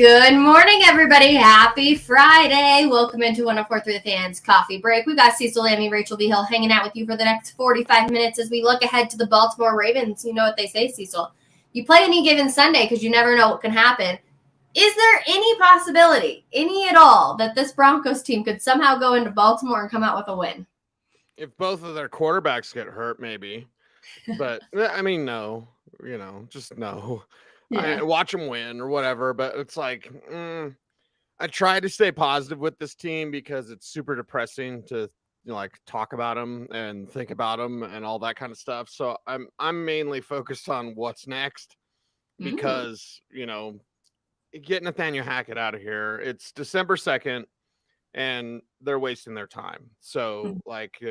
Good morning, everybody. Happy Friday. Welcome into 104.3 The Fans Coffee Break. We got Cecil, Amy, Rachel B. Hill hanging out with you for the next 45 minutes as we look ahead to the Baltimore Ravens. You know what they say, Cecil. You play any given Sunday because you never know what can happen. Is there any possibility, any at all, that this Broncos team could somehow go into Baltimore and come out with a win? If both of their quarterbacks get hurt, maybe. But, I mean, no. Just no. I watch them win or whatever, but it's like, I try to stay positive with this team because it's super depressing to talk about them and think about them and all that kind of stuff. So I'm mainly focused on what's next because get Nathaniel Hackett out of here. It's December 2nd and they're wasting their time. So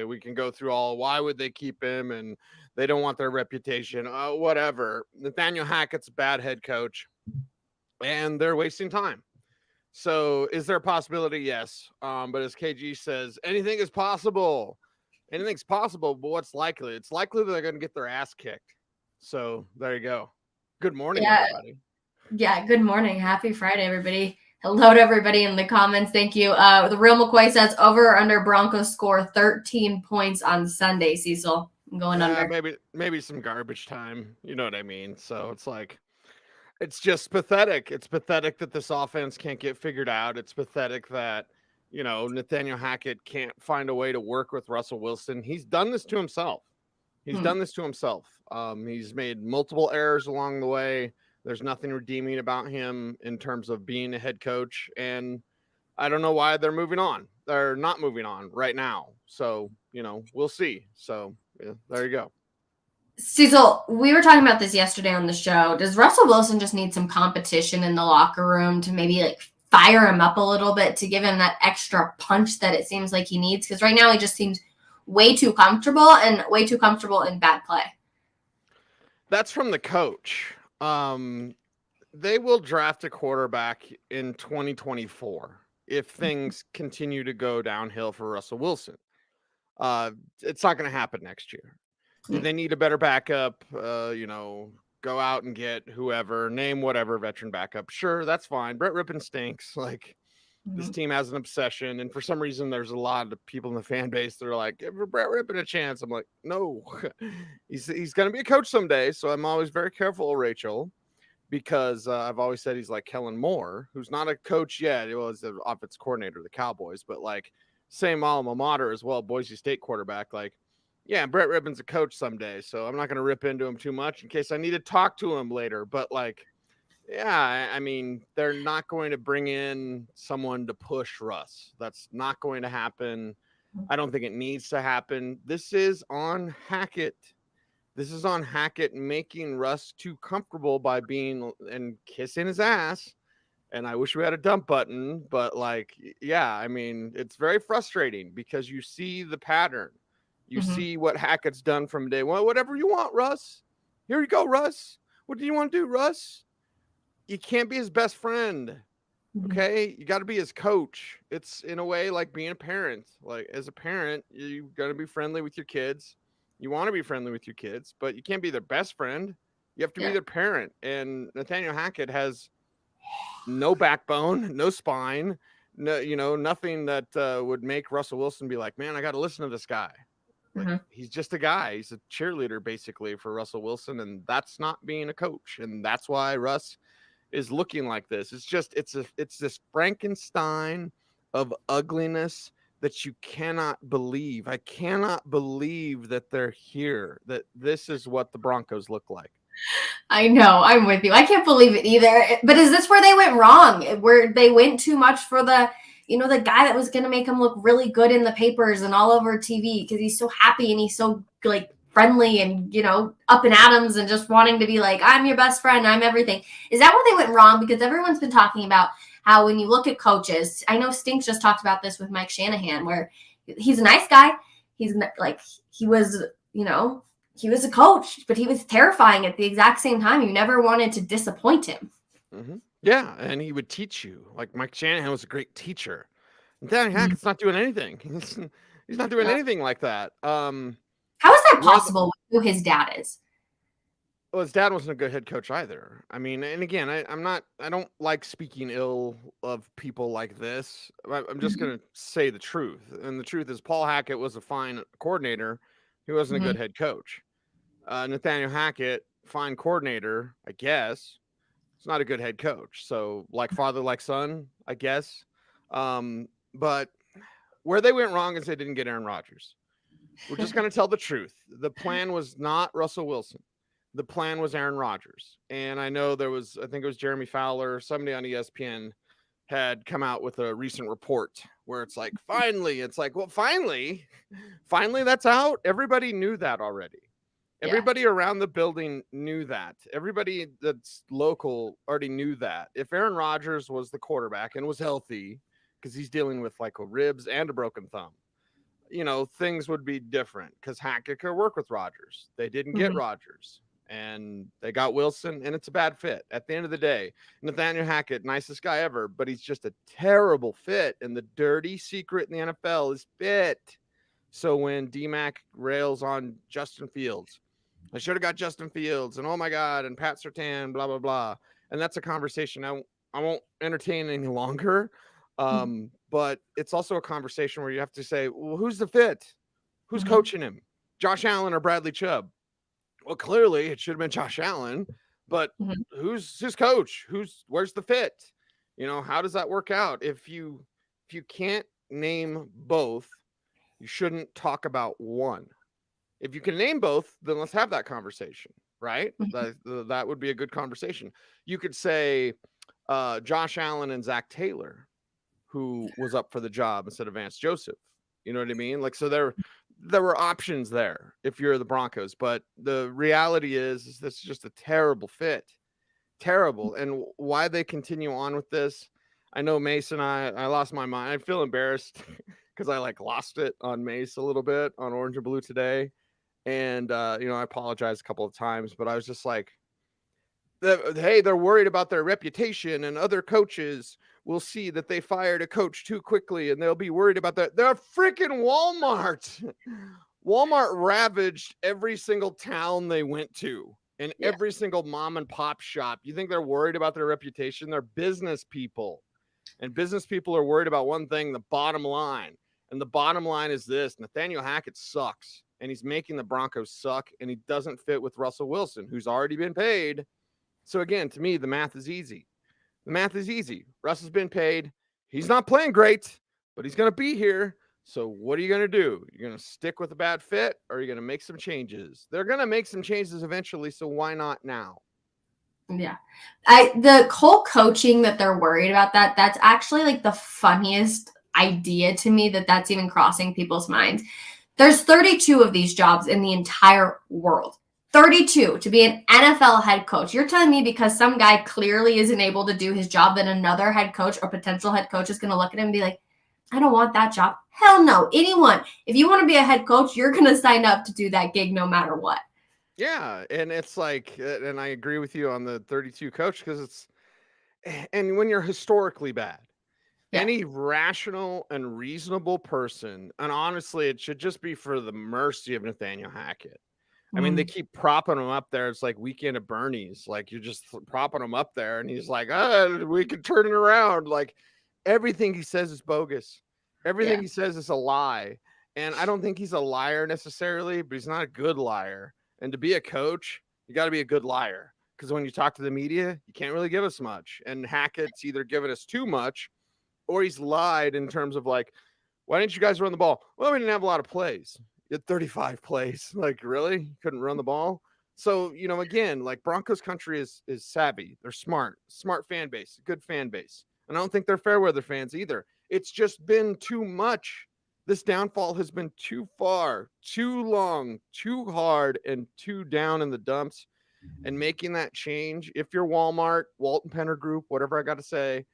we can go through all why would they keep him and they don't want their reputation, whatever. Nathaniel Hackett's a bad head coach and they're wasting time. So is there a possibility? Yes. But as KG says, anything is possible. Anything's possible, but what's likely? It's likely that they're going to get their ass kicked. So there you go. Good morning, everybody. Yeah, good morning. Happy Friday, everybody. Hello to everybody in the comments. Thank you. The Real McCoy says over or under Broncos score 13 points on Sunday, Cecil. I'm going under. Maybe some garbage time. You know what I mean? So it's like, it's just pathetic. It's pathetic that this offense can't get figured out. It's pathetic that, Nathaniel Hackett can't find a way to work with Russell Wilson. He's done this to himself. He's made multiple errors along the way. There's nothing redeeming about him in terms of being a head coach. And I don't know why they're moving on. They're not moving on right now. So, we'll see. So, yeah, there you go. Cecil, we were talking about this yesterday on the show. Does Russell Wilson just need some competition in the locker room to maybe fire him up a little bit to give him that extra punch that it seems like he needs? Because right now he just seems way too comfortable in bad play. That's from the coach. They will draft a quarterback in 2024 if things continue to go downhill for Russell Wilson. It's not going to happen next year. Do they need a better backup? Go out and get whoever, name whatever veteran backup. Sure, that's fine. Brett Rippon stinks. This team has an obsession, and for some reason, there's a lot of people in the fan base that are like, give Brett Rippon a chance. I'm like, no, he's going to be a coach someday. So I'm always very careful, Rachel, because I've always said he's like Kellen Moore, who's not a coach yet. He was the offense coordinator of the Cowboys, but same alma mater as well, Boise State quarterback. Yeah, Brett Rippon's a coach someday, so I'm not going to rip into him too much in case I need to talk to him later. But yeah, I mean, they're not going to bring in someone to push Russ. That's not going to happen. I don't think it needs to happen. This is on Hackett. This is on Hackett making Russ too comfortable by being and kissing his ass. And I wish we had a dump button, but yeah, I mean, it's very frustrating because you see the pattern. You see what Hackett's done from day one. Whatever you want, Russ. Here you go, Russ. What do you want to do, Russ? You can't be his best friend. Okay? You got to be his coach. It's in a way like being a parent. As a parent, you got to be friendly with your kids. You want to be friendly with your kids, but you can't be their best friend. You have to be their parent. And Nathaniel Hackett has no backbone, no spine, no, nothing that would make Russell Wilson be like, man, I got to listen to this guy. He's just a guy. He's a cheerleader basically for Russell Wilson, and that's not being a coach. And that's why Russ is looking like this. It's this Frankenstein of ugliness that you cannot believe. I cannot believe that they're here, that this is what the Broncos look like. I know. I'm with you. I can't believe it either. But is this where they went wrong? Where they went too much for the guy that was going to make him look really good in the papers and all over TV because he's so happy and he's so friendly and, up in atoms and just wanting to be like, I'm your best friend. I'm everything. Is that where they went wrong? Because everyone's been talking about how when you look at coaches, I know Stinks just talked about this with Mike Shanahan, where he's a nice guy. He's he was a coach, but he was terrifying at the exact same time. You never wanted to disappoint him. Yeah, and he would teach you. Mike Shanahan was a great teacher. Nathaniel Hackett's not doing anything. He's not doing anything like that. How is that possible with who his dad is? Well, his dad wasn't a good head coach either. I mean, and again, I don't like speaking ill of people like this. I'm just Mhm, going to say the truth. And the truth is, Paul Hackett was a fine coordinator. He wasn't a mhm, good head coach. Nathaniel Hackett, fine coordinator, I guess. It's not a good head coach. So, like father, like son, I guess. But where they went wrong is they didn't get Aaron Rodgers. We're just going to tell the truth. The plan was not Russell Wilson. The plan was Aaron Rodgers. And I know there was, I think it was Jeremy Fowler, somebody on ESPN had come out with a recent report where it's like, finally, it's like, well, finally that's out. Everybody knew that already. yeah. Everybody around the building knew that. Everybody that's local already knew that. If Aaron Rodgers was the quarterback and was healthy, because he's dealing with like a ribs and a broken thumb, things would be different because Hackett could work with Rodgers. They didn't get Mhm, Rodgers and they got Wilson, and it's a bad fit. At the end of the day, Nathaniel Hackett, nicest guy ever, but he's just a terrible fit. And the dirty secret in the NFL is fit. So when DMAC rails on Justin Fields, I should have got Justin Fields, and oh my God, and Pat Sertan, blah, blah, blah. And that's a conversation I won't entertain any longer. mhm, But it's also a conversation where you have to say, well, who's the fit? Who's mhm, coaching him? Josh Allen or Bradley Chubb? Well, clearly it should have been Josh Allen, but mhm. who's his coach? Where's the fit? How does that work out? If you can't name both, you shouldn't talk about one. If you can name both, then let's have that conversation, right? That would be a good conversation. You could say Josh Allen and Zach Taylor, who was up for the job instead of Vance Joseph. You know what I mean? Like, so there were options there if you're the Broncos, but the reality is this is just a terrible fit, terrible. And why they continue on with this, I know Mason. I lost my mind. I feel embarrassed because I like lost it on Mace a little bit on Orange and Blue today, and I apologize a couple of times, but I was just like, hey, they're worried about their reputation, and other coaches will see that they fired a coach too quickly and they'll be worried about that. They're freaking Walmart. Walmart ravaged every single town they went to and Yeah. every single mom and pop shop. You think they're worried about their reputation? They're business people. And business people are worried about one thing, the bottom line. And the bottom line is this: Nathaniel Hackett sucks, and he's making the Broncos suck, and he doesn't fit with Russell Wilson, who's already been paid. So again, to me, the math is easy. The math is easy. Russ has been paid. He's not playing great, but he's going to be here. So what are you going to do? You're going to stick with a bad fit, or are you going to make some changes? They're going to make some changes eventually, so why not now? Yeah. The whole coaching that they're worried about that's actually like the funniest idea to me that's even crossing people's minds. There's 32 of these jobs in the entire world. 32 to be an NFL head coach. You're telling me because some guy clearly isn't able to do his job, that another head coach or potential head coach is going to look at him and be like, I don't want that job. Hell no. Anyone, if you want to be a head coach, you're going to sign up to do that gig no matter what. Yeah, and it's like, and I agree with you on the 32 coach because and when you're historically bad, Yeah. any rational and reasonable person, and honestly, it should just be for the mercy of Nathaniel Hackett. I mean, they Mm, keep propping him up there. It's like Weekend at Bernie's. Like you're just propping him up there, and he's like, we can turn it around. Like everything he says is bogus. Everything yeah. he says is a lie. And I don't think he's a liar necessarily, but he's not a good liar. And to be a coach, you got to be a good liar. Because when you talk to the media, you can't really give us much. And Hackett's either given us too much or he's lied in terms of like, why didn't you guys run the ball? Well, we didn't have a lot of plays. You had 35 plays. Like, really? You couldn't run the ball? So, again, like Broncos country is savvy. They're smart fan base, good fan base. And I don't think they're fair weather fans either. It's just been too much. This downfall has been too far, too long, too hard, and too down in the dumps. And making that change, if you're Walmart, Walton Penner Group, whatever I got to say,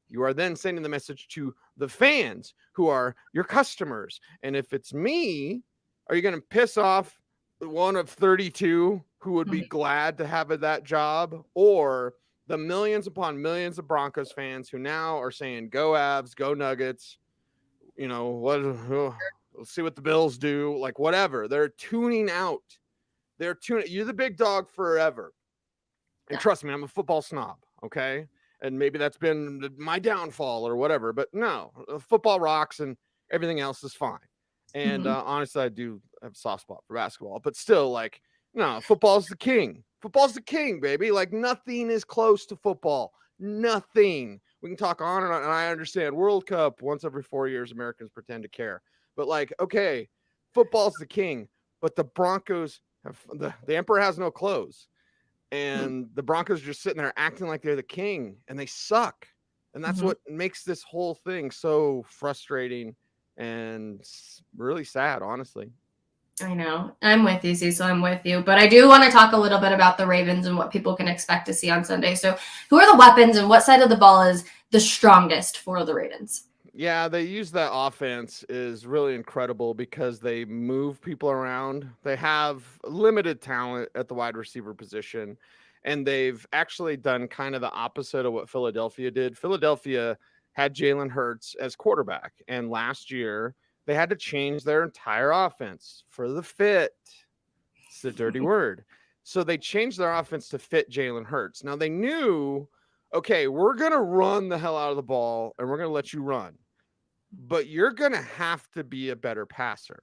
you are then sending the message to the fans who are your customers. And if it's me, are you going to piss off one of 32 who would be Mhm. glad to have that job, or the millions upon millions of Broncos fans who now are saying, go Avs, go Nuggets, let's see what the Bills do, like whatever. They're tuning out You're the big dog forever. And Yeah. trust me, I'm a football snob, okay? And maybe that's been my downfall or whatever, but no, football rocks and everything else is fine. And Mhm. honestly, I do have a soft spot for basketball, but still, like, no, football's the king. Football's the king, baby. Like, nothing is close to football. Nothing. We can talk on and on, and I understand World Cup once every 4 years, Americans pretend to care. But, like, okay, football's the king, but the Broncos have the emperor has no clothes, and the Broncos are just sitting there acting like they're the king, and they suck. And that's Mhm. what makes this whole thing so frustrating and really sad, honestly. I know. I'm with you, Cecil. I'm with you. But I do want to talk a little bit about the Ravens and what people can expect to see on Sunday. So, who are the weapons and what side of the ball is the strongest for the Ravens? Yeah, they use that offense is really incredible because they move people around. They have limited talent at the wide receiver position, and they've actually done kind of the opposite of what Philadelphia did. Philadelphia had Jalen Hurts as quarterback, and last year they had to change their entire offense for the fit. It's a dirty word. So they changed their offense to fit Jalen Hurts. Now they knew, okay, we're going to run the hell out of the ball and we're going to let you run, but you're going to have to be a better passer.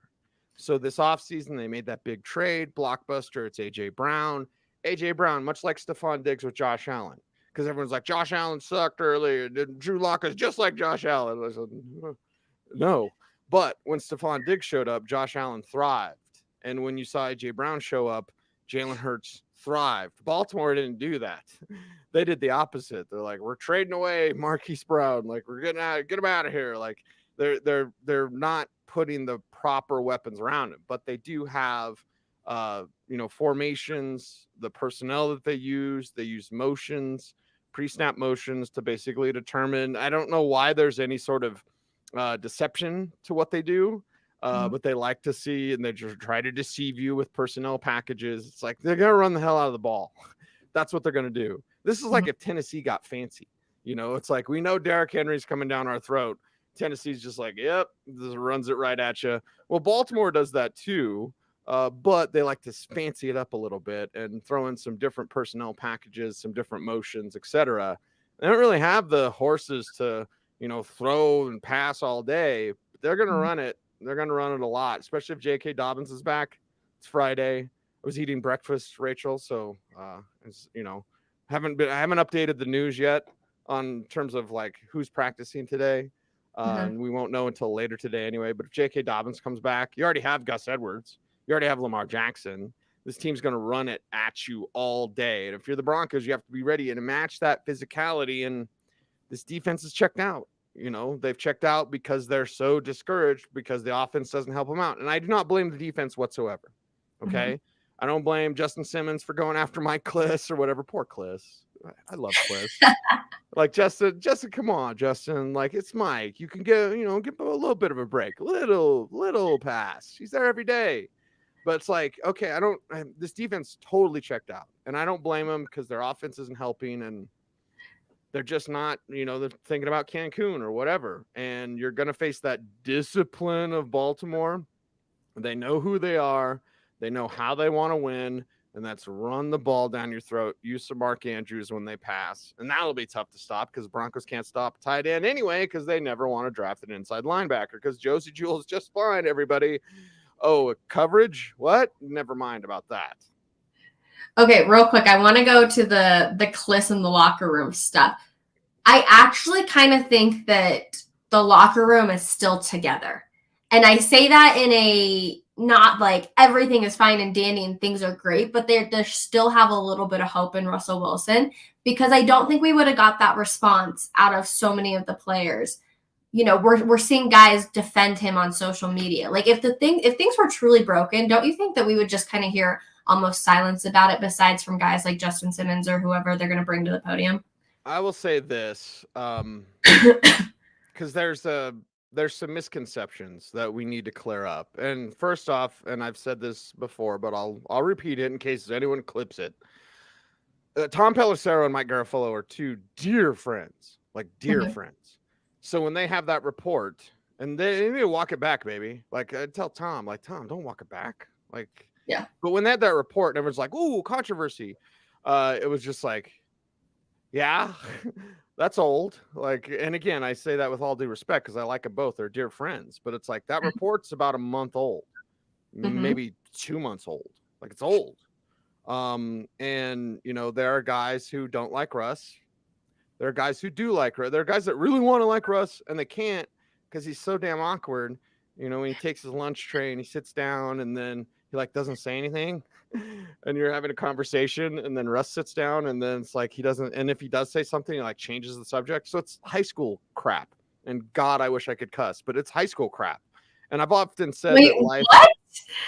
So this offseason, they made that big trade, blockbuster. It's A.J. Brown. A.J. Brown, much like Stephon Diggs with Josh Allen, because everyone's like, Josh Allen sucked earlier. Drew Lock is just like Josh Allen. I said, no. But when Stephon Diggs showed up, Josh Allen thrived. And when you saw A.J. Brown show up, Jalen Hurts thrived. Baltimore didn't do that. They did the opposite. They're like, we're trading away Marquise Brown. Like, we're get him out of here. Like, they're not putting the proper weapons around him, but they do have formations, the personnel that they use motions, pre-snap motions to basically determine. I don't know why there's any sort of deception to what they do, but they like to see, and they just try to deceive you with personnel packages. It's like they're gonna run the hell out of the ball. That's what they're gonna do. This is like if Tennessee got fancy. It's like we know Derrick Henry's coming down our throat. Tennessee's just like, yep, this runs it right at you. Well, Baltimore does that too, but they like to fancy it up a little bit and throw in some different personnel packages, some different motions, etc. They don't really have the horses to, throw and pass all day. But they're going to run it. They're going to run it a lot, especially if J.K. Dobbins is back. It's Friday. I was eating breakfast, Rachel, so I haven't updated the news yet on terms of like who's practicing today. And we won't know until later today anyway. But if J.K. Dobbins comes back, you already have Gus Edwards. You already have Lamar Jackson. This team's going to run it at you all day. And if you're the Broncos, you have to be ready and match that physicality. And this defense is checked out. They've checked out because they're so discouraged because the offense doesn't help them out. And I do not blame the defense whatsoever. Okay. I don't blame Justin Simmons for going after Mike Kliss or whatever. Poor Kliss. I love Kliss. Like Justin, come on, Justin. Like it's Mike. You can give a little bit of a break, little pass. He's there every day, but it's like, okay, this defense totally checked out, and I don't blame them because their offense isn't helping, and they're just not, they're thinking about Cancun or whatever, and you're gonna face that discipline of Baltimore. They know who they are. They know how they want to win. And that's run the ball down your throat. Use some Mark Andrews when they pass. And that'll be tough to stop because Broncos can't stop a tight end anyway because they never want to draft an inside linebacker because Josie Jewell is just fine, everybody. Oh, coverage? What? Never mind about that. Okay, real quick, I want to go to the Kliss in the locker room stuff. I actually kind of think that the locker room is still together. And I say that in a not like everything is fine and dandy and things are great, but they still have a little bit of hope in Russell Wilson because I don't think we would have got that response out of so many of the players. We're seeing guys defend him on social media. Like if things were truly broken, don't you think that we would just kind of hear almost silence about it besides from guys like Justin Simmons or whoever they're going to bring to the podium? I will say this, because there's some misconceptions that we need to clear up. And first off, and I've said this before, but I'll repeat it in case anyone clips it. Tom Pelissero and Mike Garafolo are two dear friends, like dear friends. So when they have that report, and they need to walk it back, baby. Like I tell Tom, like Tom, don't walk it back. Like Yeah. But when they had that report, and everyone's like, "Ooh, controversy," it was just like, yeah, that's old. Like, and again, I say that with all due respect because I like them both. They're dear friends. But it's like that report's about a month old, Mm-hmm. maybe 2 months old. Like it's old. And there are guys who don't like Russ. There are guys who do like Russ. There are guys that really want to like Russ and they can't because he's so damn awkward. When he takes his lunch tray and he sits down and then he like doesn't say anything, and you're having a conversation and then Russ sits down and then it's like he doesn't. And if he does say something, he like changes the subject. So it's high school crap. And God, I wish I could cuss, but it's high school crap. And I've often said Wait,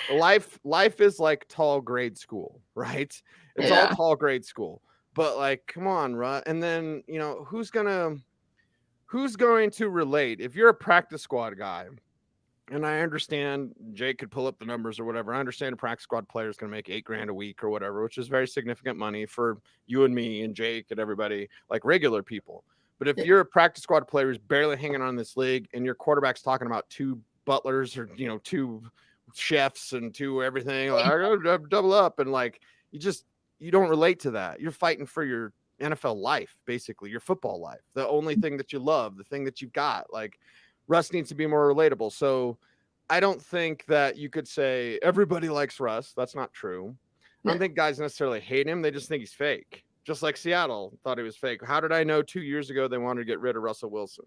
that life is like tall grade school, right? It's all Yeah. tall grade school. But like, come on, Russ. And then who's going to relate if you're a practice squad guy? And I understand Jake could pull up the numbers or whatever. I understand a practice squad player is going to make $8,000 a week or whatever, which is very significant money for you and me and Jake and everybody, like regular people. But if you're a practice squad player who's barely hanging on in this league and your quarterback's talking about two butlers or two chefs and two everything, like, I gotta double up, and like you don't relate to that. You're fighting for your NFL life, basically your football life, the only thing that you love, the thing that you've got. Like Russ needs to be more relatable. So I don't think that you could say everybody likes Russ. That's not true. I don't think guys necessarily hate him. They just think he's fake. Just like Seattle thought he was fake. How did I know 2 years ago they wanted to get rid of Russell Wilson?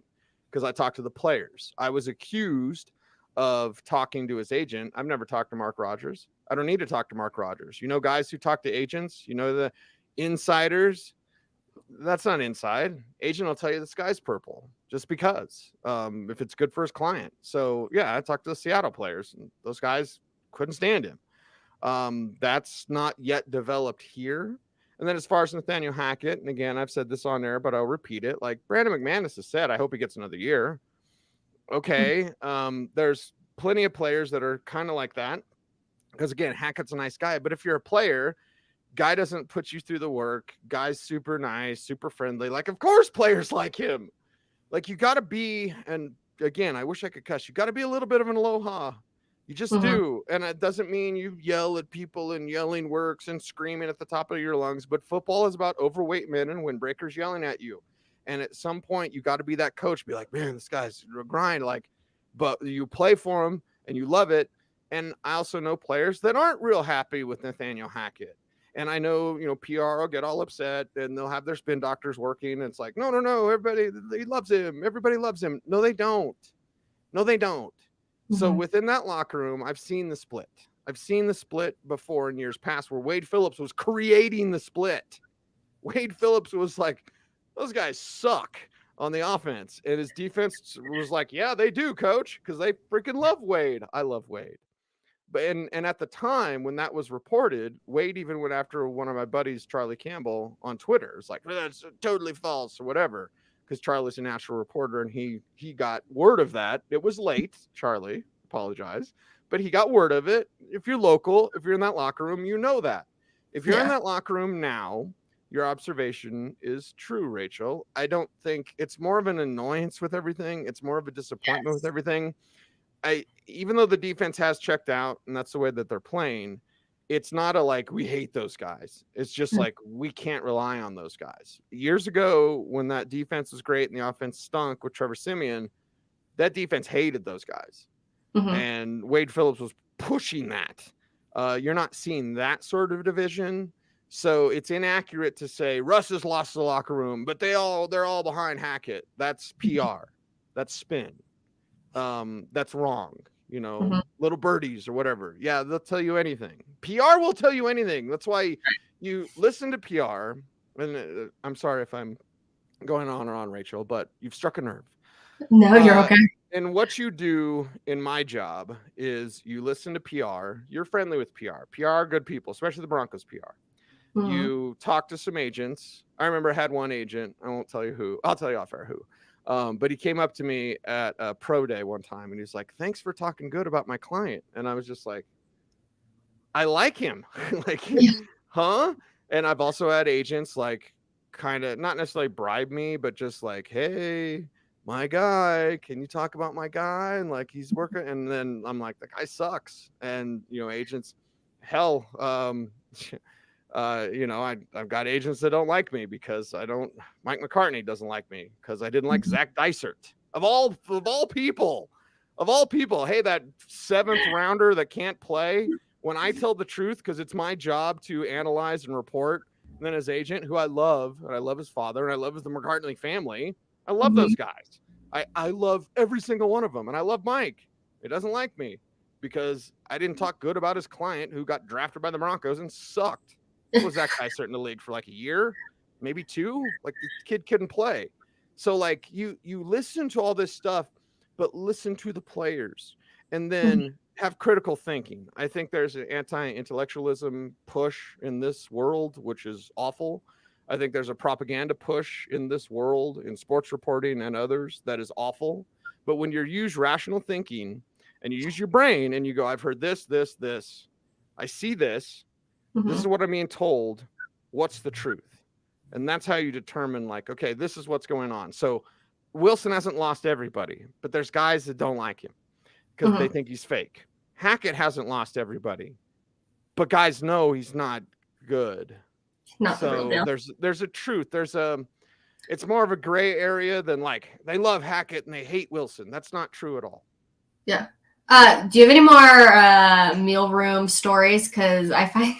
Because I talked to the players. I was accused of talking to his agent. I've never talked to Mark Rodgers. I don't need to talk to Mark Rodgers. Guys who talk to agents, the insiders. That's not inside. Agent will tell you the sky's purple just because, if it's good for his client. So yeah, I talked to the Seattle players and those guys couldn't stand him. That's not yet developed here. And then as far as Nathaniel Hackett, and again, I've said this on air, but I'll repeat it. Like Brandon McManus has said, I hope he gets another year. Okay. There's plenty of players that are kind of like that because again, Hackett's a nice guy, but if you're a player, guy doesn't put you through the work. Guy's super nice, super friendly. Like, of course, players like him. Like, you got to be, and again, I wish I could cuss. You got to be a little bit of an aloha. You just do. And it doesn't mean you yell at people and yelling works and screaming at the top of your lungs. But football is about overweight men and windbreakers yelling at you. And at some point, you got to be that coach. Be like, man, this guy's a grind. Like, but you play for him and you love it. And I also know players that aren't real happy with Nathaniel Hackett. And I know, PR will get all upset and they'll have their spin doctors working. And it's like, no, everybody, he loves him. Everybody loves him. No, they don't. No, they don't. So within that locker room, I've seen the split. I've seen the split before in years past where Wade Phillips was creating the split. Wade Phillips was like, those guys suck on the offense. And his defense was like, yeah, they do, coach, because they freaking love Wade. I love Wade. But and at the time when that was reported, Wade even went after one of my buddies, Charlie Campbell, on Twitter. It's like, that's totally false or whatever, because Charlie's a national reporter and he got word of that. It was late, Charlie, apologize, but he got word of it. If you're local, if you're in that locker room, you know that. If you're in that locker room now, your observation is true, Rachel. I don't think it's more of an annoyance with everything. It's more of a disappointment with everything. Even though the defense has checked out and that's the way that they're playing, it's not a like we hate those guys. It's just like we can't rely on those guys. Years ago, when that defense was great and the offense stunk with Trevor Siemian, that defense hated those guys. And Wade Phillips was pushing that. You're not seeing that sort of division. So it's inaccurate to say Russ has lost the locker room, but they're all behind Hackett. That's PR. That's spin. That's wrong. Little birdies or whatever. Yeah, they'll tell you anything. PR will tell you anything. That's why you listen to PR. And I'm sorry if I'm going on or on, Rachel, but you've struck a nerve. No, you're okay. And what you do in my job is you listen to PR. You're friendly with PR. PR are good people, especially the Broncos PR. You talk to some agents. I remember I had one agent. I won't tell you who. I'll tell you off air who. But he came up to me at a pro day one time and he's like, thanks for talking good about my client. And I was just like, I like him. Like, huh? And I've also had agents like kind of not necessarily bribe me, but just like, hey, my guy, can you talk about my guy? And like, he's working. And then I'm like, the guy sucks. And, agents, hell, I've got agents that don't like me because Mike McCartney doesn't like me because I didn't like Zach Dysert of all people. Hey, that 7th rounder that can't play, when I tell the truth, because it's my job to analyze and report, and then his agent, who I love, and I love his father, and I love the McCartney family, I love those guys. I love every single one of them, and I love Mike. He doesn't like me because I didn't talk good about his client who got drafted by the Broncos and sucked. Was that guy starting the league for like a year, maybe 2? Like, the kid couldn't play. So like you listen to all this stuff, but listen to the players, and then have critical thinking. I think there's an anti-intellectualism push in this world, which is awful. I think there's a propaganda push in this world, in sports reporting and others, that is awful. But when you use rational thinking and you use your brain and you go, I've heard this, I see this, this is what I'm being told, what's the truth? And that's how you determine, like, okay, this is what's going on. So Wilson hasn't lost everybody, but there's guys that don't like him because they think he's fake. Hackett hasn't lost everybody, but guys know he's not good. Not the real deal. There's a truth. It's more of a gray area than like they love Hackett and they hate Wilson. That's not true at all. Yeah. Do you have any more meal room stories? Because I find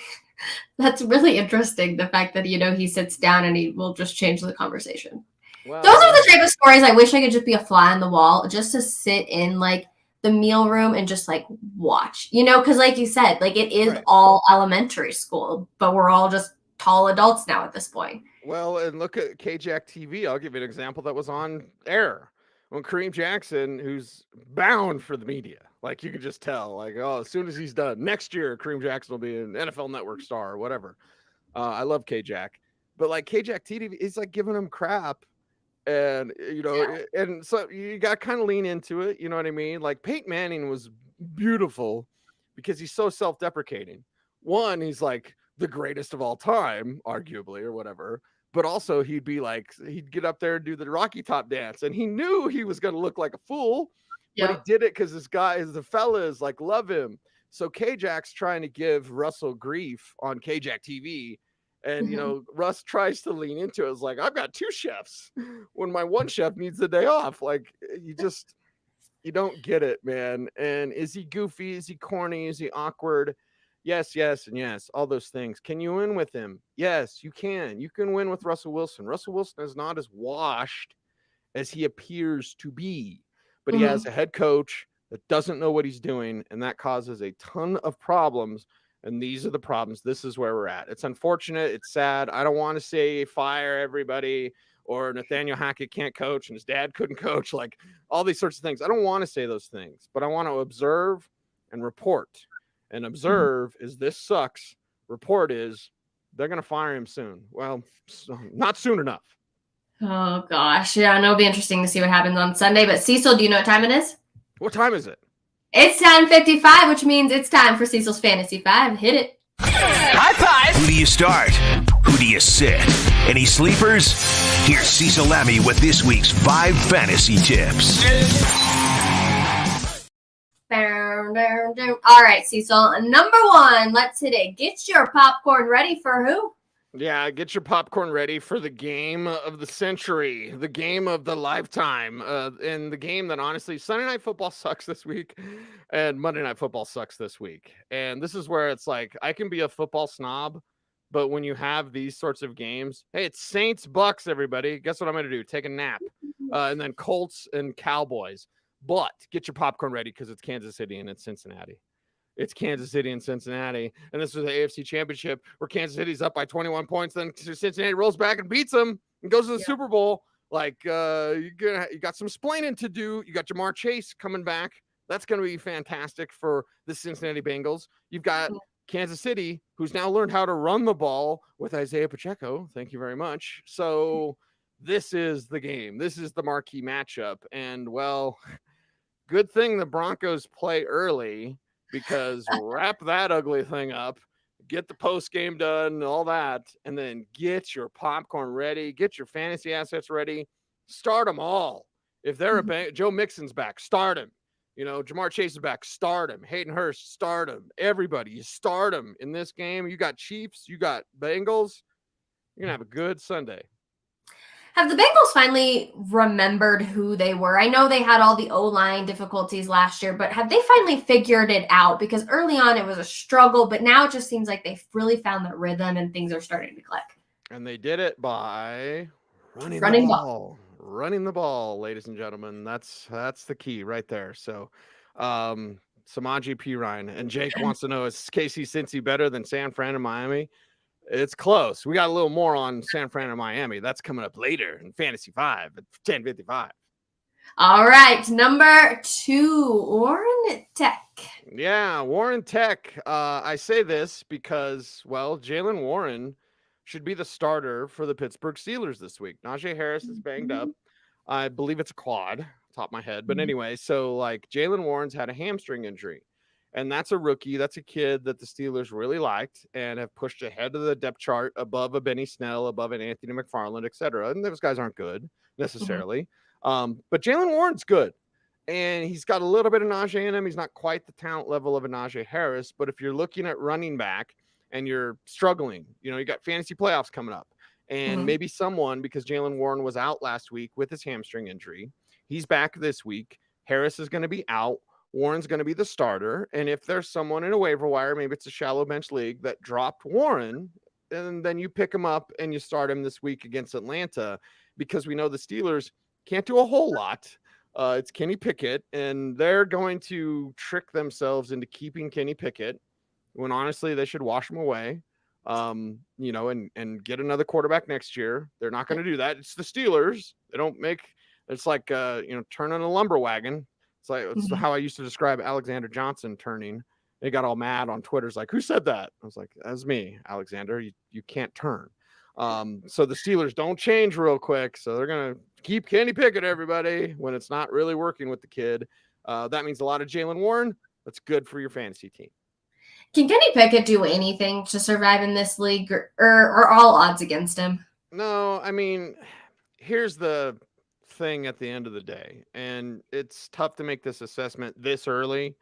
that's really interesting. The fact that, he sits down and he will just change the conversation. Well, those are the type of stories I wish I could just be a fly on the wall, just to sit in like the meal room and just like watch, because like you said, like it is all elementary school, but we're all just tall adults now at this point. Well, and look at KJack TV. I'll give you an example that was on air when Kareem Jackson, who's bound for the media, like you could just tell, like, oh, as soon as he's done next year, Kareem Jackson will be an NFL Network star or whatever. I love KJack, but like KJack TV is like giving him crap. And, and so you got to kind of lean into it. You know what I mean? Like Peyton Manning was beautiful because he's so self-deprecating. One, he's like the greatest of all time, arguably, or whatever. But also he'd get up there and do the Rocky Top dance. And he knew he was going to look like a fool, but he did it because the fellas like love him. So KJack's trying to give Russell grief on KJack TV. And, Russ tries to lean into it. It's like, I've got 2 chefs when my one chef needs the day off. Like, you don't get it, man. And is he goofy? Is he corny? Is he awkward? Yes, and yes, all those things. Can you win with him? Yes, you can. You can win with Russell Wilson. Russell Wilson is not as washed as he appears to be, but he has a head coach that doesn't know what he's doing, and that causes a ton of problems. And these are the problems. This is where we're at. It's unfortunate. It's sad. I don't want to say fire everybody or Nathaniel Hackett can't coach and his dad couldn't coach, like all these sorts of things. I don't want to say those things, but I want to observe and report. And observe is this sucks. Report is they're going to fire him soon. Well, not soon enough. Oh, gosh. Yeah, and it'll be interesting to see what happens on Sunday. But Cecil, do you know what time it is? What time is it? It's 10:55, which means it's time for Cecil's Fantasy 5. Hit it. High five! Who do you start? Who do you sit? Any sleepers? Here's Cecil Lammey with this week's 5 fantasy tips. All right, Cecil. Number 1, let's hit it. Get your popcorn ready for who? Yeah, get your popcorn ready for the game of the century, the game of the lifetime, and the game that honestly, Sunday Night Football sucks this week, and Monday Night Football sucks this week. And this is where it's like, I can be a football snob, but when you have these sorts of games, hey, it's Saints Bucks, everybody. Guess what I'm going to do? Take a nap. And then Colts and Cowboys. But get your popcorn ready because it's Kansas City and it's Cincinnati. It's Kansas City and Cincinnati. And this was the AFC Championship where Kansas City's up by 21 points. Then Cincinnati rolls back and beats them and goes to the Super Bowl. Like, you got some splaining to do. You got Jamar Chase coming back. That's going to be fantastic for the Cincinnati Bengals. You've got Kansas City, who's now learned how to run the ball with Isaiah Pacheco. Thank you very much. So this is the game. This is the marquee matchup. And, well, good thing the Broncos play early, because wrap that ugly thing up, get the post game done and all that, and then get your popcorn ready, get your fantasy assets ready, start them all. If they're Joe Mixon's back, start him. Jamar Chase is back. Start him. Hayden Hurst, start him. Everybody, you start him in this game. You got Chiefs, you got Bengals. You're going to have a good Sunday. Have the Bengals finally remembered who they were? I know they had all the O-line difficulties last year, but have they finally figured it out? Because early on it was a struggle, but now it just seems like they've really found their rhythm and things are starting to click. And they did it by running the ball. Running the ball, ladies and gentlemen. That's the key right there. So Samaje Perine. And Jake wants to know, is KC Cincy better than San Fran and Miami? It's close. We got a little more on San Fran and Miami. That's coming up later in Fantasy 5 at 10:55. All right, number 2, Warren Tech. Yeah, Warren Tech. I say this because, Jalen Warren should be the starter for the Pittsburgh Steelers this week. Najee Harris is banged up. I believe it's a quad, top of my head. But anyway, so Jalen Warren's had a hamstring injury. And that's a rookie. That's a kid that the Steelers really liked and have pushed ahead of the depth chart above a Benny Snell, above an Anthony McFarland, et cetera. And those guys aren't good necessarily. But Jalen Warren's good. And he's got a little bit of Najee in him. He's not quite the talent level of a Najee Harris. But if you're looking at running back and you're struggling, you got fantasy playoffs coming up. And maybe someone, because Jalen Warren was out last week with his hamstring injury, he's back this week. Harris is going to be out. Warren's going to be the starter. And if there's someone in a waiver wire, maybe it's a shallow bench league that dropped Warren, and then you pick him up and you start him this week against Atlanta, because we know the Steelers can't do a whole lot. It's Kenny Pickett, and they're going to trick themselves into keeping Kenny Pickett when honestly they should wash him away, and get another quarterback next year. They're not going to do that. It's the Steelers. They don't make, it's like, turning a lumber wagon. It's how I used to describe Alexander Johnson turning. They got all mad on Twitter. It's like, who said that? I was like, that was me, Alexander. You can't turn. So the Steelers don't change real quick. So they're going to keep Kenny Pickett, everybody, when it's not really working with the kid. That means a lot of Jalen Warren. That's good for your fantasy team. Can Kenny Pickett do anything to survive in this league, or are all odds against him? No, I mean, here's the thing at the end of the day, and it's tough to make this assessment this early,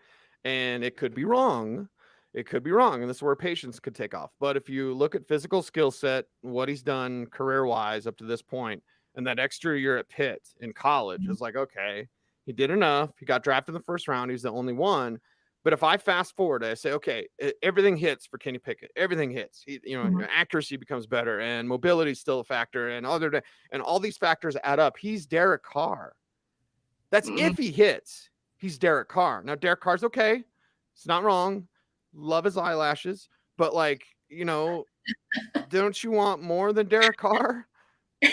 and it could be wrong. And this is where patience could take off. But if you look at physical skill set, what he's done career-wise up to this point, and that extra year at Pitt in college is like, okay, he did enough. He got drafted in the first round. He's the only one. But if I fast forward, I say, okay, everything hits for Kenny Pickett. Everything hits. Accuracy becomes better, and mobility is still a factor, and all these factors add up. He's Derek Carr. That's if he hits. He's Derek Carr. Now, Derek Carr's okay. It's not wrong. Love his eyelashes. But, don't you want more than Derek Carr?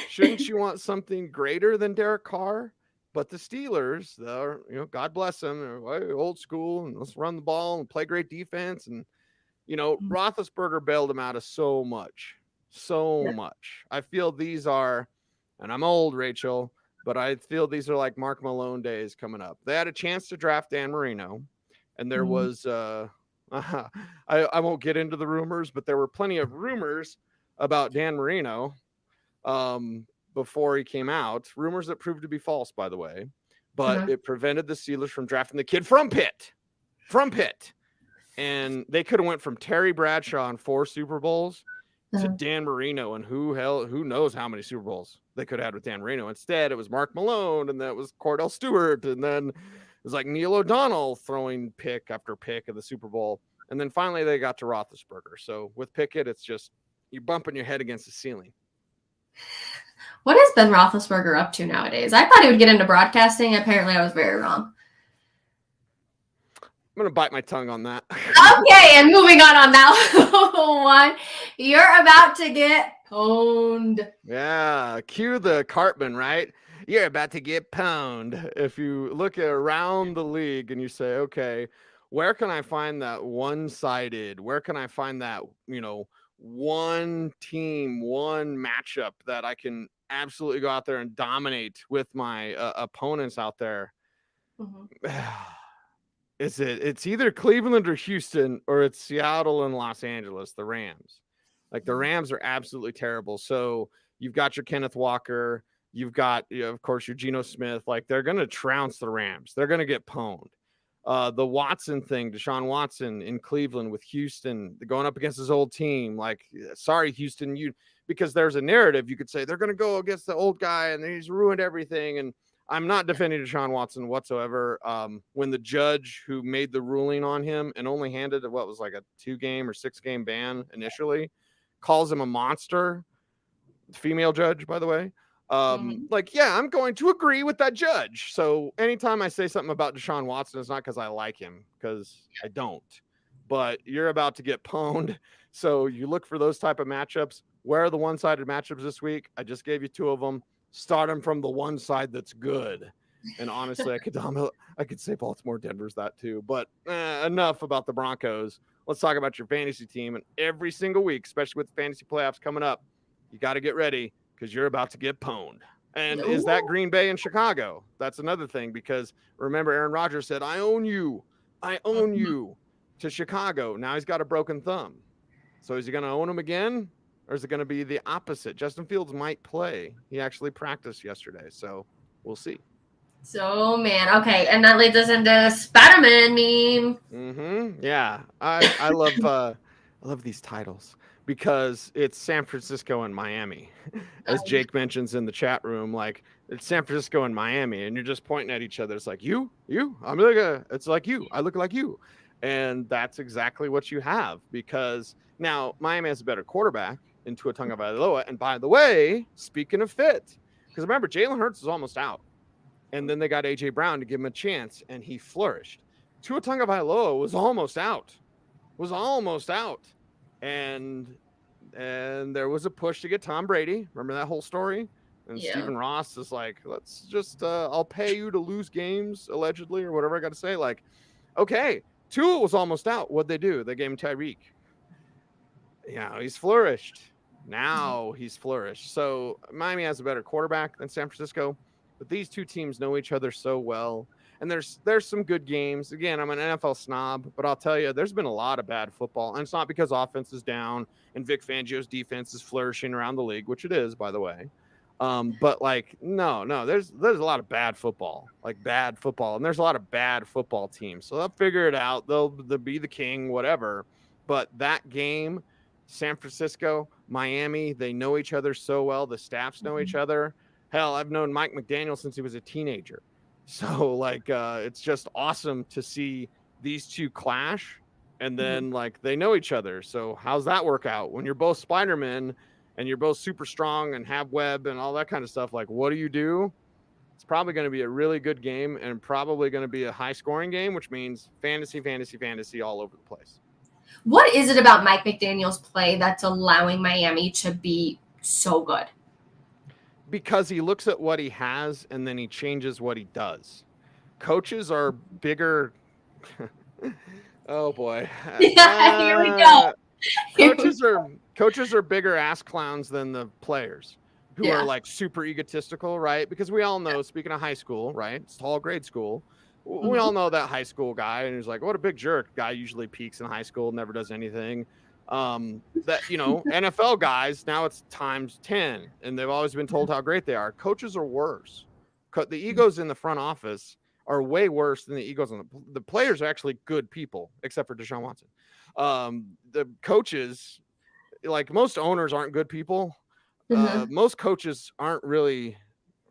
Shouldn't you want something greater than Derek Carr? But the Steelers, God bless them, they're old school, and let's run the ball and play great defense. And, Roethlisberger bailed him out of so much. I feel these are, and I'm old, Rachel, but I feel these are like Mark Malone days coming up. They had a chance to draft Dan Marino, and there was, I won't get into the rumors, but there were plenty of rumors about Dan Marino. Before he came out, rumors that proved to be false, by the way, but it prevented the Steelers from drafting the kid from Pitt, and they could have went from Terry Bradshaw in 4 Super Bowls to Dan Marino, and who knows how many Super Bowls they could have had with Dan Marino. Instead, it was Mark Malone, and that was Cordell Stewart, and then it was like Neil O'Donnell throwing pick after pick of the Super Bowl, and then finally they got to Roethlisberger. So with Pickett, it's just you're bumping your head against the ceiling. What is Ben Roethlisberger up to nowadays? I thought he would get into broadcasting. Apparently, I was very wrong. I'm going to bite my tongue on that. Okay, and moving on that one. You're about to get pwned. Yeah, cue the Cartman, right? You're about to get pwned. If you look around the league and you say, okay, where can I find that one-sided? Where can I find that, one team, one matchup that I can absolutely go out there and dominate with my opponents out there? It's either Cleveland or Houston, or it's Seattle and Los Angeles, the Rams. The Rams are absolutely terrible. So you've got your Kenneth Walker, you've got, of course, your Geno Smith. They're going to trounce the Rams. They're going to get pwned. The Watson thing, Deshaun Watson in Cleveland with Houston, going up against his old team. Like, sorry, Houston, because there's a narrative. You could say they're going to go against the old guy and he's ruined everything. And I'm not defending Deshaun Watson whatsoever. When the judge who made the ruling on him and only handed what was like a 2-game or 6-game ban initially calls him a monster, female judge, by the way. Like, yeah, I'm going to agree with that judge. So anytime I say something about Deshaun Watson, it's not because I like him, because I don't. But you're about to get pwned. So you look for those type of matchups. Where are the one-sided matchups this week? I just gave you 2 of them. Start them from the one side that's good. And honestly, I could say Baltimore, Denver's that too. But enough about the Broncos. Let's talk about your fantasy team. And every single week, especially with the fantasy playoffs coming up, you got to get ready, because you're about to get pwned. And is that Green Bay and Chicago? That's another thing, because remember, Aaron Rodgers said, I own you to Chicago. Now he's got a broken thumb. So is he going to own him again? Or is it going to be the opposite? Justin Fields might play. He actually practiced yesterday. So we'll see. So, man. Okay. And that leads us into Spider-Man meme. Yeah. I love these titles, because it's San Francisco and Miami. As Jake mentions in the chat room, like, it's San Francisco and Miami, and you're just pointing at each other. It's like, you, it's like you, I look like you. And that's exactly what you have, because now Miami has a better quarterback in Tua Tagovailoa. And by the way, speaking of fit, because remember, Jalen Hurts is almost out. And then they got A.J. Brown to give him a chance, and he flourished. Tua Tagovailoa was almost out. And there was a push to get Tom Brady. Remember that whole story? And Stephen Ross is like, let's just, I'll pay you to lose games, allegedly, or whatever I got to say. Like, okay, Tua was almost out. What'd they do? They gave him Tyreek. Yeah, he's flourished. Now he's flourished. So Miami has a better quarterback than San Francisco, but these two teams know each other so well. And there's some good games. Again, I'm an NFL snob, but I'll tell you, there's been a lot of bad football. And it's not because offense is down and Vic Fangio's defense is flourishing around the league, which it is, by the way. But like, no, there's a lot of bad football, and there's a lot of bad football teams. So they'll figure it out. They'll be the king, whatever. But that game, San Francisco, Miami, they know each other so well. The staffs know each other. Hell, I've known Mike McDaniel since he was a teenager. So like, it's just awesome to see these two clash, and then like they know each other. So how's that work out when you're both Spider-Man and you're both super strong and have web and all that kind of stuff? Like, what do? It's probably going to be a really good game, and probably going to be a high scoring game, which means fantasy all over the place. What is it about Mike McDaniel's play that's allowing Miami to be so good? Because he looks at what he has and then he changes what he does. Coaches are bigger. Oh boy. Here we go. Coaches are bigger ass clowns than the players, who are like super egotistical, right? Because we all know, speaking of high school, right? It's all grade school. We all know that high school guy, and he's like, what a big jerk. Guy usually peaks in high school, never does anything. NFL guys, now it's times 10, and they've always been told how great they are. Coaches are worse. The egos in the front office are way worse than the egos on the players are actually good people, except for Deshaun Watson. The coaches, like most owners, aren't good people. Most coaches aren't really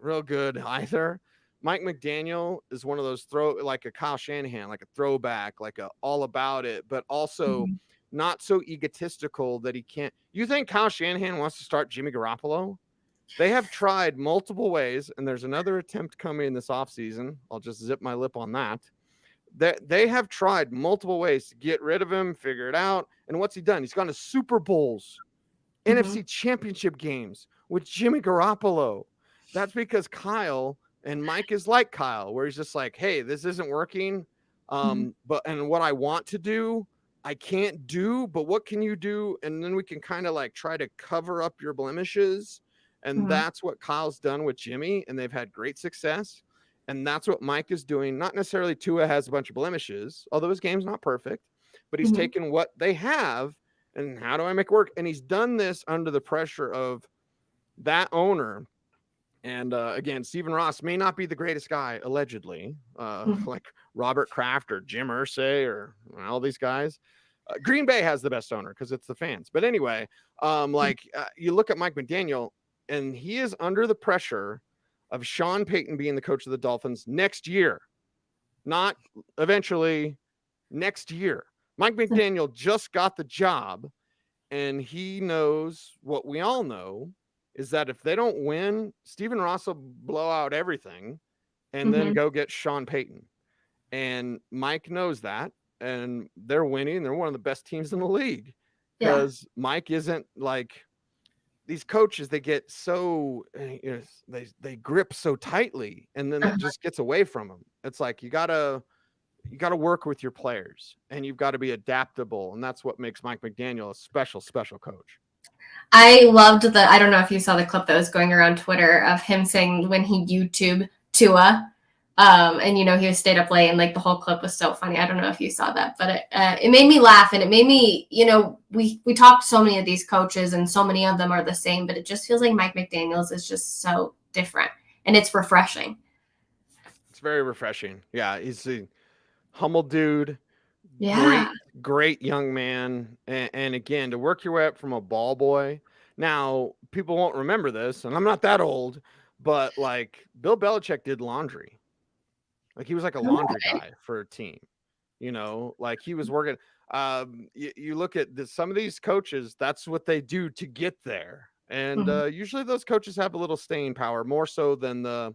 real good either. Mike McDaniel is one of those like a Kyle Shanahan, like a throwback, like a all about it, but also not so egotistical that he can't. You think Kyle Shanahan wants to start Jimmy Garoppolo? They have tried multiple ways, and there's another attempt coming in this offseason. I'll just zip my lip on that. They have tried multiple ways to get rid of him, figure it out. And what's he done? He's gone to Super Bowls, NFC championship games with Jimmy Garoppolo. That's because Kyle and Mike is like Kyle, where he's just like, hey, this isn't working. And what I want to do, I can't do, but what can you do? And then we can kind of like try to cover up your blemishes. And that's what Kyle's done with Jimmy, and they've had great success. And that's what Mike is doing. Not necessarily Tua has a bunch of blemishes, although his game's not perfect, but he's taken what they have and how do I make it work? And he's done this under the pressure of that owner And again, Stephen Ross may not be the greatest guy, allegedly, like Robert Kraft or Jim Irsay or all these guys. Green Bay has the best owner because it's the fans. But anyway, you look at Mike McDaniel, and he is under the pressure of Sean Payton being the coach of the Dolphins next year, not eventually, next year. Mike McDaniel just got the job, and he knows what we all know is that if they don't win, Stephen Ross will blow out everything and then go get Sean Payton. And Mike knows that, and they're winning. They're one of the best teams in the league because Mike isn't like these coaches. They get so, they grip so tightly, and then it just gets away from them. It's like, you gotta work with your players, and you've got to be adaptable. And that's what makes Mike McDaniel a special coach. I loved I don't know if you saw the clip that was going around Twitter of him saying when he YouTube Tua, and he was stayed up late, and like the whole clip was so funny. I don't know if you saw that, but it made me laugh, and it made me, we talked to so many of these coaches, and so many of them are the same, but it just feels like Mike McDaniel's is just so different, and it's refreshing. It's very refreshing. Yeah, he's a humble dude. Yeah. Great young man. And again, to work your way up from a ball boy. Now, people won't remember this, and I'm not that old, but like Bill Belichick did laundry. Like he was like a laundry guy for a team, like he was working. You look at some of these coaches, that's what they do to get there. And usually those coaches have a little staying power, more so than the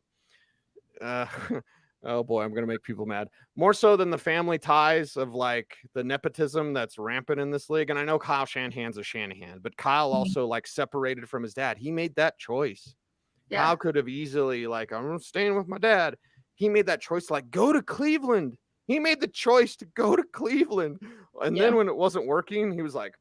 oh boy, I'm going to make people mad. More so than the family ties of like the nepotism that's rampant in this league. And I know Kyle Shanahan's a Shanahan, but Kyle also like separated from his dad. He made that choice. Yeah. Kyle could have easily I'm staying with my dad. He made that choice to go to Cleveland. He made the choice to go to Cleveland. And then when it wasn't working, he was like,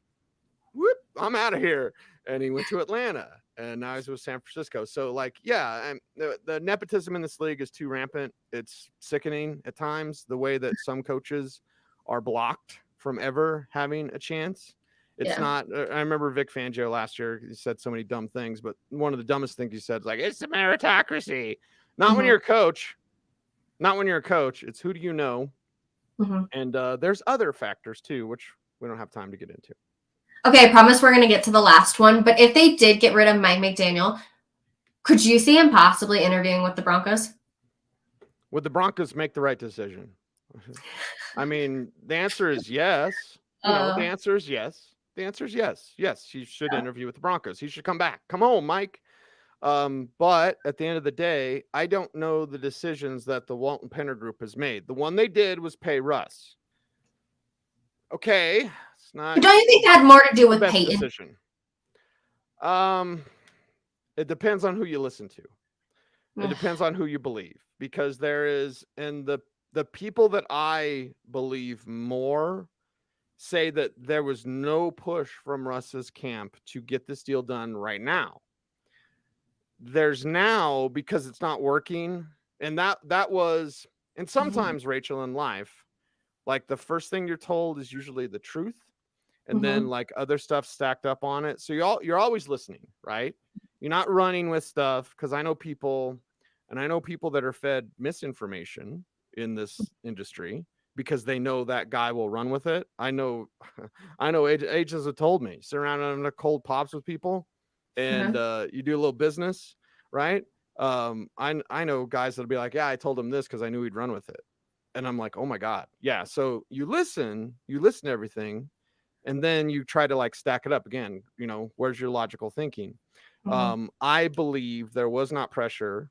whoop, I'm out of here. And he went to Atlanta. And now he's with San Francisco. So, the nepotism in this league is too rampant. It's sickening at times, the way that some coaches are blocked from ever having a chance. It's not. I remember Vic Fangio last year. He said so many dumb things, but one of the dumbest things he said is it's a meritocracy. Not when you're a coach. Not when you're a coach. It's who do you know? And there's other factors, too, which we don't have time to get into. Okay, I promise we're going to get to the last one. But if they did get rid of Mike McDaniel, could you see him possibly interviewing with the Broncos? Would the Broncos make the right decision? I mean, the answer is yes. The answer is yes. The answer is yes. Yes, he should interview with the Broncos. He should come back. Come home, Mike. But at the end of the day, I don't know the decisions that the Walton Penner Group has made. The one they did was pay Russ. Okay. It's not. But don't you think that had more to do with Peyton? Decision. It depends on who you listen to. It depends on who you believe, because there is, and the people that I believe more say that there was no push from Russ's camp to get this deal done right now. There's now, because it's not working, and that was, and sometimes Rachel, in life, the first thing you're told is usually the truth, and then other stuff stacked up on it. So you're always listening, right? You're not running with stuff, because I know people that are fed misinformation in this industry because they know that guy will run with it. I know agents have told me, surrounding the cold pops with people, and you do a little business, right? I know guys that'll be like, yeah, I told him this because I knew he'd run with it. And I'm like, oh my God. Yeah. So you listen to everything, and then you try to stack it up again. Where's your logical thinking? I believe there was not pressure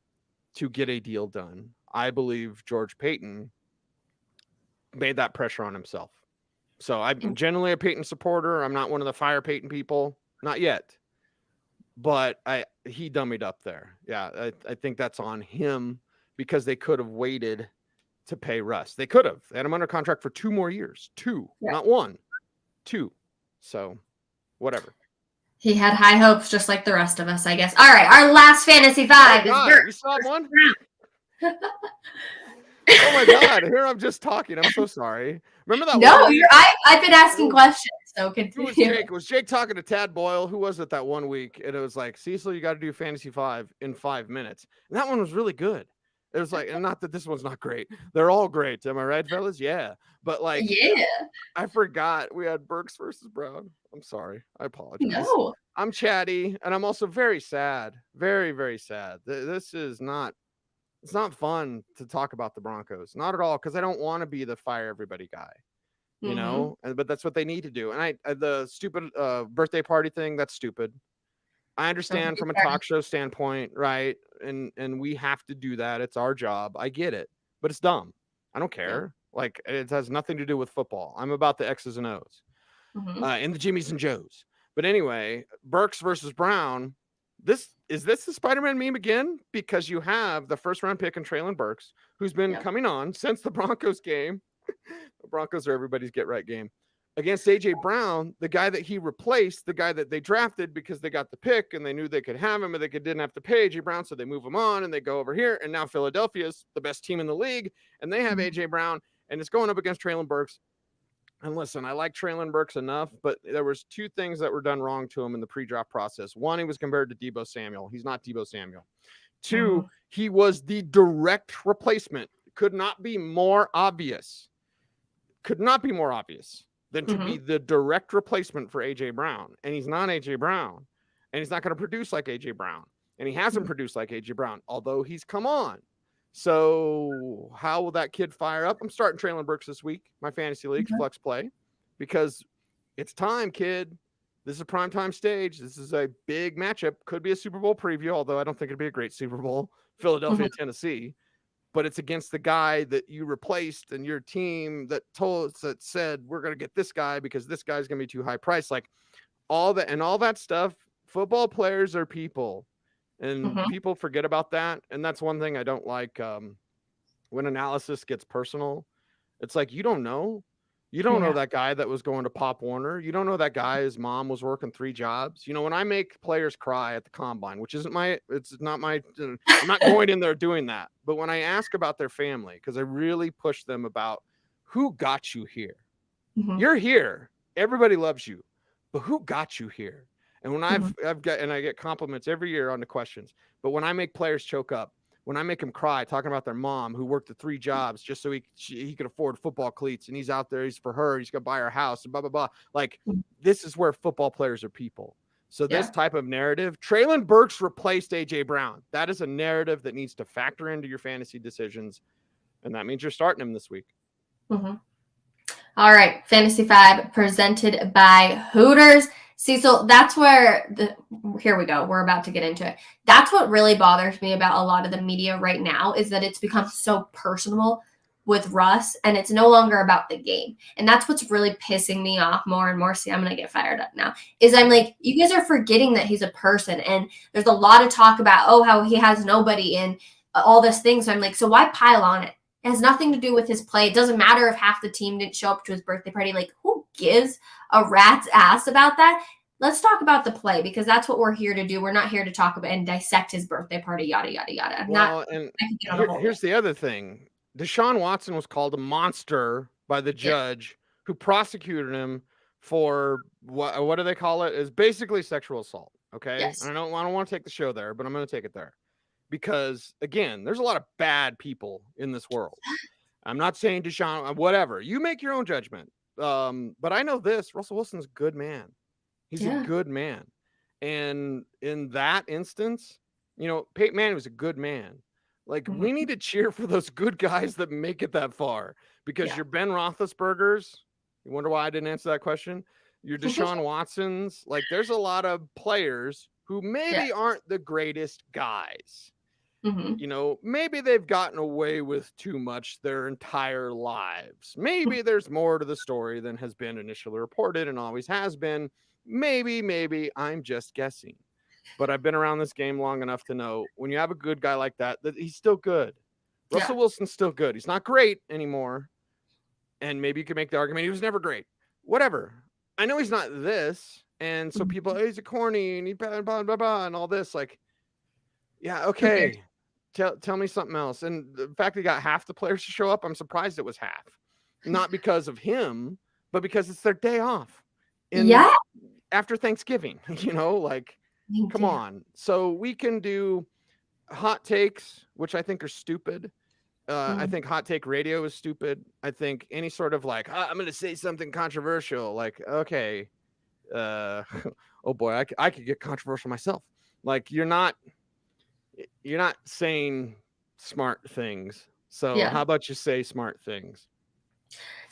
to get a deal done. I believe George Payton made that pressure on himself. So I'm generally a Payton supporter. I'm not one of the fire Payton people, not yet, but he dummied up there. Yeah. I think that's on him, because they could have waited to pay Russ. They could have. They had him under contract for 2 more years. 2, not 1, 2. So whatever. He had high hopes, just like the rest of us, I guess. All right, our last fantasy five is you saw one? Oh my God! Here I'm just talking. I'm so sorry. Remember that? No, I've been asking questions. So Who was continue. Jake? Was Jake talking to Tad Boyle? Who was it that one week? And it was like, Cecil, you got to do Fantasy 5 in 5 minutes. And that one was really good. It was like, and not that this one's not great. They're all great. Am I right, fellas? Yeah. But like, Yeah. I forgot we had Burks versus Brown. I'm sorry. I apologize. No. I'm chatty, and I'm also very sad. Very, very sad. This is not, it's not fun to talk about the Broncos. Not at all, because I don't want to be the fire everybody guy. You know, but that's what they need to do. And the stupid birthday party thing, that's stupid. I understand from a talk show standpoint, right? And we have to do that. It's our job. I get it, but it's dumb. I don't care. Like, it has nothing to do with football. I'm about the X's and O's and the Jimmies and Joes. But anyway, Burks versus Brown. Is this the Spider-Man meme again? Because you have the first round pick in Traylon Burks, who's been coming on since the Broncos game. The Broncos are everybody's get right game against AJ Brown, the guy that he replaced, the guy that they drafted because they got the pick and they knew they could have him and they didn't have to pay AJ Brown. So they move him on and they go over here. And now Philadelphia's the best team in the league and they have AJ Brown and it's going up against Traylon Burks. And listen, I like Traylon Burks enough, but there was 2 things that were done wrong to him in the pre-draft process. 1, he was compared to Deebo Samuel. He's not Deebo Samuel. 2, he was the direct replacement. Could not be more obvious. Could not be more obvious than to be the direct replacement for AJ Brown. And he's not AJ Brown. And he's not going to produce like AJ Brown. And he hasn't produced like AJ Brown, although he's come on. So how will that kid fire up? I'm starting Traylon Burks this week, my fantasy league flex play, because it's time, kid. This is a primetime stage. This is a big matchup. Could be a Super Bowl preview, although I don't think it'd be a great Super Bowl. Philadelphia, Tennessee. But it's against the guy that you replaced and your team that said, we're going to get this guy because this guy's going to be too high priced. Like all that stuff. Football players are people and people forget about that. And that's one thing I don't like. When analysis gets personal, it's like, you don't know that guy that was going to Pop Warner. You don't know that guy's mom was working 3 jobs. You know, when I make players cry at the combine, which I'm not going in there doing that. But when I ask about their family, because I really push them about who got you here. You're here. Everybody loves you, but who got you here? And when I get compliments every year on the questions, but when I make players choke up, when I make them cry talking about their mom who worked the 3 jobs just so he could afford football cleats and he's out there, he's for her, he's going to buy her house and blah, blah, blah. Like, this is where football players are people. So this type of narrative, Traylon Burks replaced AJ Brown. That is a narrative that needs to factor into your fantasy decisions. And that means you're starting him this week. All right. Fantasy 5 presented by Hooters. Cecil, that's where here we go. We're about to get into it. That's what really bothers me about a lot of the media right now is that it's become so personal with Russ and it's no longer about the game. And that's what's really pissing me off more and more. See, I'm going to get fired up now. Is I'm like, you guys are forgetting that he's a person. And there's a lot of talk about, how he has nobody and all this thing. So I'm like, so why pile on it? It has nothing to do with his play. It doesn't matter if half the team didn't show up to his birthday party. Like, who gives a rat's ass about that? Let's talk about the play because that's what we're here to do. We're not here to talk about and dissect his birthday party, yada, yada, yada. Here's the other thing. Deshaun Watson was called a monster by the judge who prosecuted him for what do they call it? Is basically sexual assault. Okay. Yes. I don't want to take the show there, but I'm going to take it there. Because again, there's a lot of bad people in this world. I'm not saying Deshaun, whatever. You make your own judgment. But I know this: Russell Wilson's a good man. He's a good man, and in that instance, Peyton Manning was a good man. Like we need to cheer for those good guys that make it that far. Because your Ben Roethlisbergers. You wonder why I didn't answer that question. Your Deshaun Watsons. Like there's a lot of players who maybe aren't the greatest guys. Maybe they've gotten away with too much their entire lives. Maybe there's more to the story than has been initially reported and always has been. Maybe I'm just guessing. But I've been around this game long enough to know when you have a good guy like that he's still good. Russell Wilson's still good. He's not great anymore. And maybe you could make the argument he was never great. Whatever. I know he's not this. And so people, he's a corny and he blah, blah, blah, blah, and all this. Like, yeah, okay. Tell me something else. And the fact that he got half the players to show up, I'm surprised it was half. Not because of him, but because it's their day off. Yeah. after Thanksgiving, like, come on. So we can do hot takes, which I think are stupid. I think hot take radio is stupid. I think any sort of like, I'm going to say something controversial. Like, okay, oh boy, I could get controversial myself. Like, you're not saying smart things. So how about you say smart things?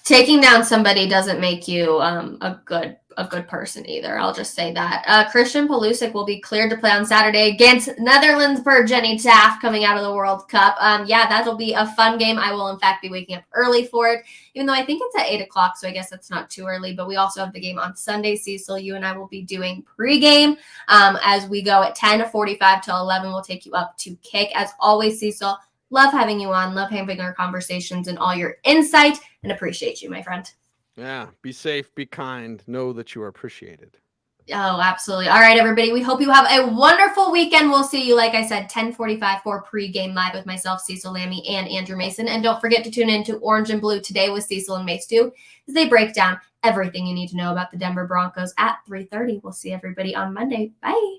Taking down somebody doesn't make you a good person either. I'll just say that. Christian Pulisic will be cleared to play on Saturday against Netherlands per Jenny Taft coming out of the World Cup. Yeah, that'll be a fun game. I will, in fact, be waking up early for it, even though I think it's at 8 o'clock, so I guess that's not too early. But we also have the game on Sunday. Cecil, you and I will be doing pregame as we go at 10:45 till 11. We'll take you up to kick. As always, Cecil, love having you on. Love having our conversations and all your insight, and appreciate you, my friend. Yeah. Be safe. Be kind. Know that you are appreciated. Oh, absolutely. All right, everybody. We hope you have a wonderful weekend. We'll see you, like I said, 10:45 for pregame live with myself, Cecil Lammy, and Andrew Mason. And don't forget to tune in to Orange and Blue today with Cecil and Mace too, as they break down everything you need to know about the Denver Broncos at 3:30. We'll see everybody on Monday. Bye.